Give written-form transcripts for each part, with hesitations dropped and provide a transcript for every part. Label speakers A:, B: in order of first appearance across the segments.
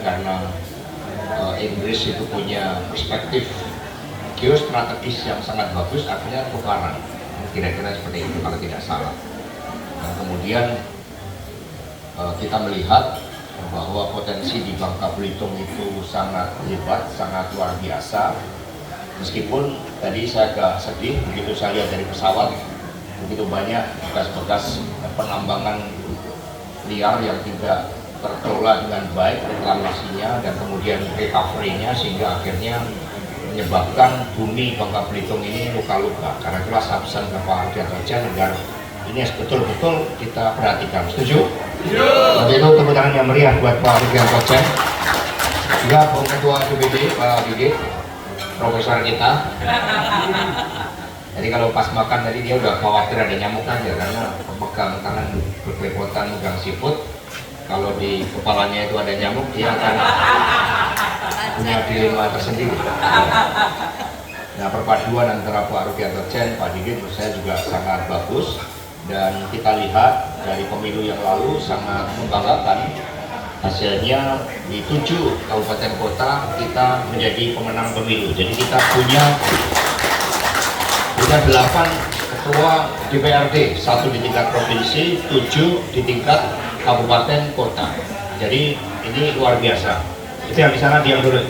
A: karena Inggris itu punya perspektif geostrategis yang sangat bagus, akhirnya tukaran, kira-kira seperti itu kalau tidak salah. Dan kemudian kita melihat bahwa potensi di Bangka Belitung itu sangat hebat, sangat luar biasa. Meskipun tadi saya agak sedih begitu saya lihat dari pesawat, begitu banyak bekas-bekas penambangan liar yang tidak terkelola dengan baik reklamasinya dan kemudian recovery-nya, sehingga akhirnya menyebabkan bumi Bangka Belitung ini luka-luka. Karena itulah saya pesan ke Pak Dirjen agar ini betul-betul kita perhatikan. Setuju? Setuju. Untuk itu tepuk tangan yang meriah buat Pak Dirjen, juga Bung Ketua DPD Pak Gigi, profesor kita. Jadi kalau pas makan tadi dia udah khawatir ada nyamuk aja, karena pemegang tangan berkelepotan megang siput. Kalau di kepalanya itu ada nyamuk, dia akan punya dilema tersendiri. Nah, perpaduan antara Pak Rudianto Chen, Pak Didi menurut saya juga sangat bagus, dan kita lihat dari pemilu yang lalu sangat membanggakan. Hasilnya di 7 kabupaten kota kita menjadi pemenang pemilu. Jadi kita punya 8 ketua DPRD, 1 di tingkat provinsi, 7 di tingkat kabupaten kota. Jadi ini luar biasa. Itu yang di sana diam dulu.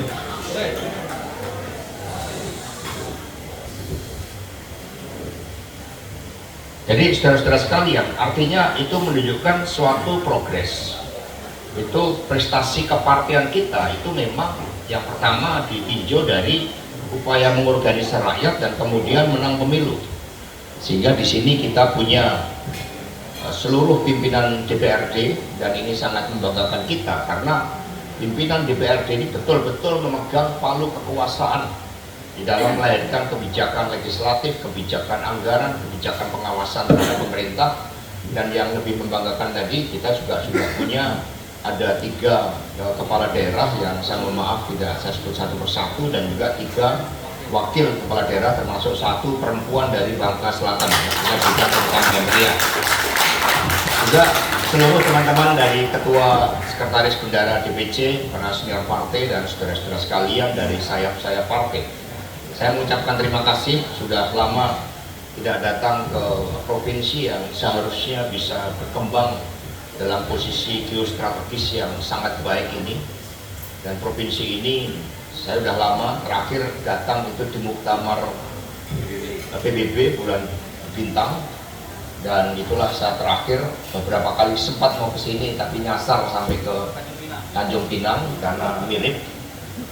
A: Jadi saudara-saudara sekalian, artinya itu menunjukkan suatu progres. Itu prestasi kepartian kita itu memang yang pertama ditinjau dari upaya mengorganisir rakyat dan kemudian menang pemilu. Sehingga di sini kita punya seluruh pimpinan DPRD, dan ini sangat membanggakan kita karena pimpinan DPRD ini betul-betul memegang palu kekuasaan di dalam melahirkan kebijakan legislatif, kebijakan anggaran, kebijakan pengawasan terhadap pemerintah. Dan yang lebih membanggakan tadi, kita juga sudah punya ada 3 kepala daerah yang saya mohon maaf tidak saya sebut satu persatu, dan juga 3 wakil kepala daerah termasuk 1 perempuan dari Bangka Selatan. Kita juga tentang Gameria. Juga seluruh teman-teman dari ketua sekretaris bendara DPC, para senior partai, dan saudara-saudara sekalian dari sayap-sayap partai. Saya mengucapkan terima kasih, sudah lama tidak datang ke provinsi yang seharusnya bisa berkembang dalam posisi geostrategis yang sangat baik ini. Dan provinsi ini saya sudah lama, terakhir datang itu di Muktamar PBB bulan Bintang, dan itulah saya terakhir. Beberapa kali sempat mau ke sini tapi nyasar sampai ke Tanjung Pinang karena mirip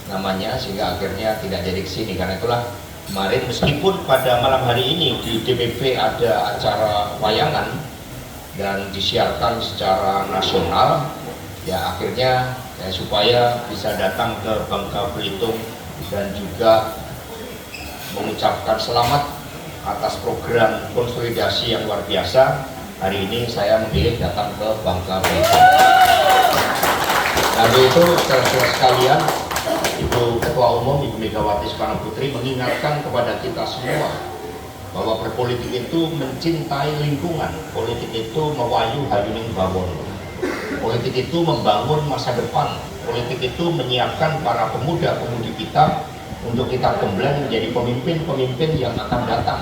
A: namanya, sehingga akhirnya tidak jadi ke sini. Karena itulah kemarin, meskipun pada malam hari ini di DPP ada acara wayangan dan disiarkan secara nasional, ya akhirnya supaya bisa datang ke Bangka Belitung dan juga mengucapkan selamat atas program konsolidasi yang luar biasa. Hari ini saya memilih datang ke Bangka Belitung. Lalu itu saudara-saudara sekalian, Ibu Ketua Umum Ibu Megawati Soekarno Putri mengingatkan kepada kita semua bahwa berpolitik itu mencintai lingkungan, politik itu mewayu hayuning bangun, politik itu membangun masa depan, politik itu menyiapkan para pemuda-pemudi kita untuk kita gembleng menjadi pemimpin-pemimpin yang akan datang.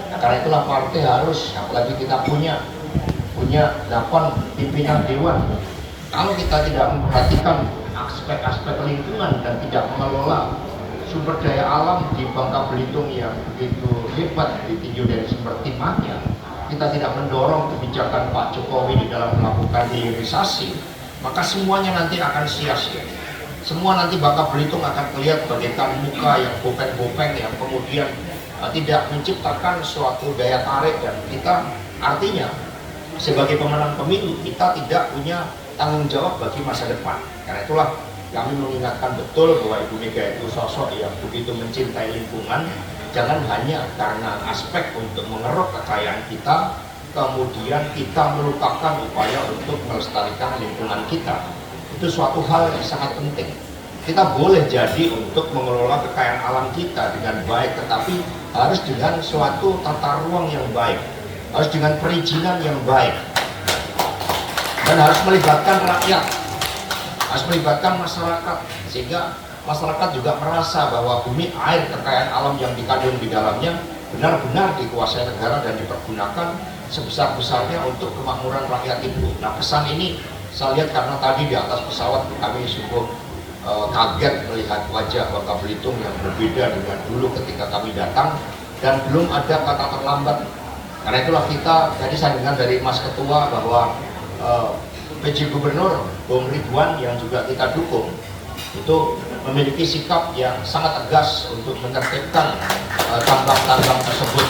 A: Nah, karena itulah partai harus, apalagi kita punya 8 pimpinan dewan. Kalau kita tidak memperhatikan aspek-aspek lingkungan dan tidak mengelola sumber daya alam di Bangka Belitung yang begitu hebat ditinjau dari sumber timahnya, kita tidak mendorong kebijakan Pak Jokowi di dalam melakukan hilirisasi, maka semuanya nanti akan sia-sia. Semua nanti Bangka Belitung akan terlihat bagaikan muka yang bopeng-bopeng yang kemudian tidak menciptakan suatu daya tarik, dan kita artinya sebagai pemenang pemilu kita tidak punya tanggung jawab bagi masa depan. Karena itulah kami mengingatkan betul bahwa Ibu Mega itu sosok yang begitu mencintai lingkungan. Jangan hanya karena aspek untuk mengeruk kekayaan kita, kemudian kita melupakan upaya untuk melestarikan lingkungan kita. Itu suatu hal yang sangat penting. Kita boleh jadi untuk mengelola kekayaan alam kita dengan baik, tetapi harus dengan suatu tata ruang yang baik, harus dengan perizinan yang baik, dan harus melibatkan rakyat. harus melibatkan masyarakat, sehingga masyarakat juga merasa bahwa bumi, air, kekayaan alam yang dikandung di dalamnya benar-benar dikuasai negara dan dipergunakan sebesar-besarnya untuk kemakmuran rakyat itu. Nah, pesan ini saya lihat karena tadi di atas pesawat kami cukup kaget melihat wajah Bangka Belitung yang berbeda dengan dulu ketika kami datang, dan belum ada kata terlambat. Karena itulah kita, tadi saya dengar dari Mas Ketua bahwa PJ Gubernur Bung Ridwan yang juga kita dukung itu memiliki sikap yang sangat tegas untuk menertibkan tambang-tambang tersebut,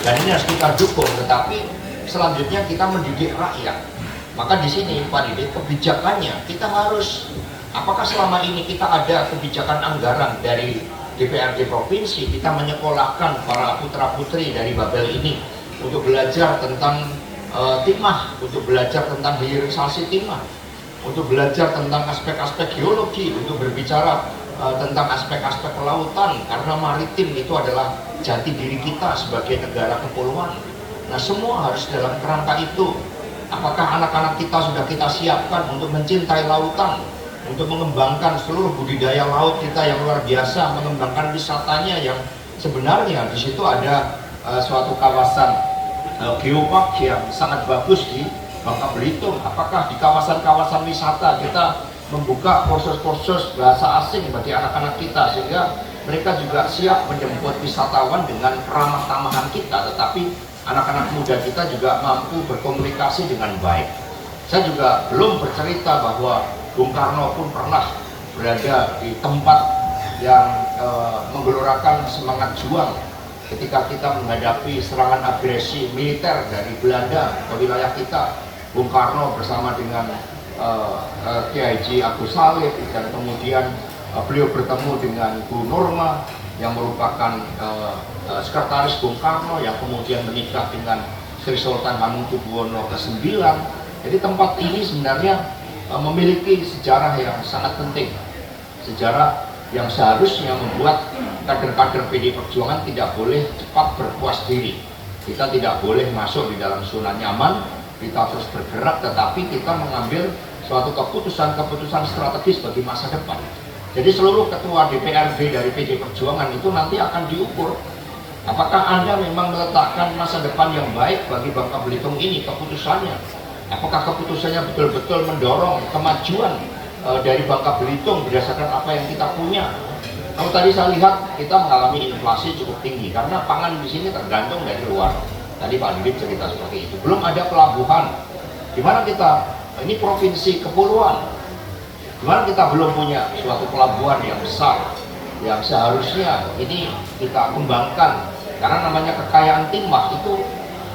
A: dan ini harus kita dukung. Tetapi selanjutnya kita mendidik rakyat. Maka di sini Pak Didik, kebijakannya kita harus, apakah selama ini kita ada kebijakan anggaran dari DPRD provinsi, kita menyekolahkan para putra-putri dari Babel ini untuk belajar tentang timah, untuk belajar tentang hilirisasi timah, untuk belajar tentang aspek-aspek geologi, untuk berbicara tentang aspek-aspek kelautan, karena maritim itu adalah jati diri kita sebagai negara kepulauan. Nah, semua harus dalam kerangka itu. Apakah anak-anak kita sudah kita siapkan untuk mencintai lautan, untuk mengembangkan seluruh budidaya laut kita yang luar biasa, mengembangkan wisatanya yang sebenarnya di situ ada suatu kawasan geopark yang sangat bagus di Bangka Belitung. Apakah di kawasan-kawasan wisata kita membuka kursus-kursus bahasa asing bagi anak-anak kita, sehingga mereka juga siap menjemput wisatawan dengan ramah tamahan kita, tetapi anak-anak muda kita juga mampu berkomunikasi dengan baik. Saya juga belum bercerita bahwa Bung Karno pun pernah berada di tempat yang menggelorakan semangat juang ketika kita menghadapi serangan agresi militer dari Belanda ke wilayah kita. Bung Karno bersama dengan Kiai Haji Agus Salib, dan kemudian beliau bertemu dengan Bu Norma yang merupakan sekretaris Bung Karno, yang kemudian menikah dengan Sri Sultan Hamengkubuwono ke-9. Jadi tempat ini sebenarnya memiliki sejarah yang sangat penting, sejarah yang seharusnya membuat kader-kader PD Perjuangan tidak boleh cepat berpuas diri. Kita tidak boleh masuk di dalam zona nyaman, kita terus bergerak, tetapi kita mengambil suatu keputusan-keputusan strategis bagi masa depan. Jadi seluruh ketua DPRD dari PD Perjuangan itu nanti akan diukur, apakah Anda memang meletakkan masa depan yang baik bagi Bangka Belitung ini, keputusannya. Apakah keputusannya betul-betul mendorong kemajuan dari Bangka Belitung berdasarkan apa yang kita punya. Kalau tadi saya lihat kita mengalami inflasi cukup tinggi karena pangan di sini tergantung dari luar. Tadi Pak Didik cerita seperti itu. Belum ada pelabuhan. Gimana kita? Ini provinsi kepulauan. Gimana kita belum punya suatu pelabuhan yang besar, yang seharusnya ini kita kembangkan, karena namanya kekayaan timah itu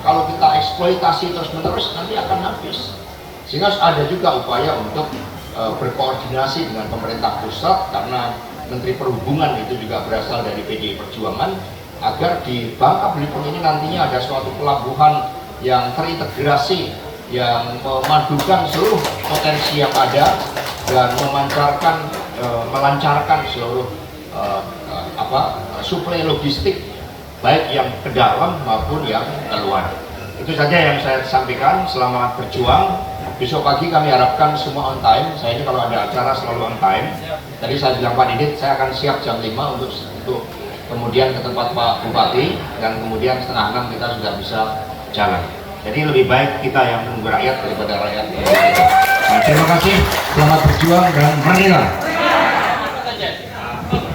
A: kalau kita eksploitasi terus-menerus nanti akan habis. Sehingga ada juga upaya untuk berkoordinasi dengan pemerintah pusat, karena Menteri Perhubungan itu juga berasal dari PDI Perjuangan, agar di Bangka Belitung ini nantinya ada suatu pelabuhan yang terintegrasi, yang memadukan seluruh potensi yang ada dan melancarkan seluruh suplai logistik baik yang ke dalam maupun yang keluar. Itu saja yang saya sampaikan. Selamat berjuang. Besok pagi kami harapkan semua on time. Saya ini kalau ada acara selalu on time. Tadi saya bilang Pak Didit, saya akan siap jam 5 untuk kemudian ke tempat Pak Bupati, dan kemudian setengah 6 kita sudah bisa jalan. Jadi lebih baik kita yang menunggu rakyat daripada rakyat. Nah, terima kasih, selamat berjuang dan merdeka.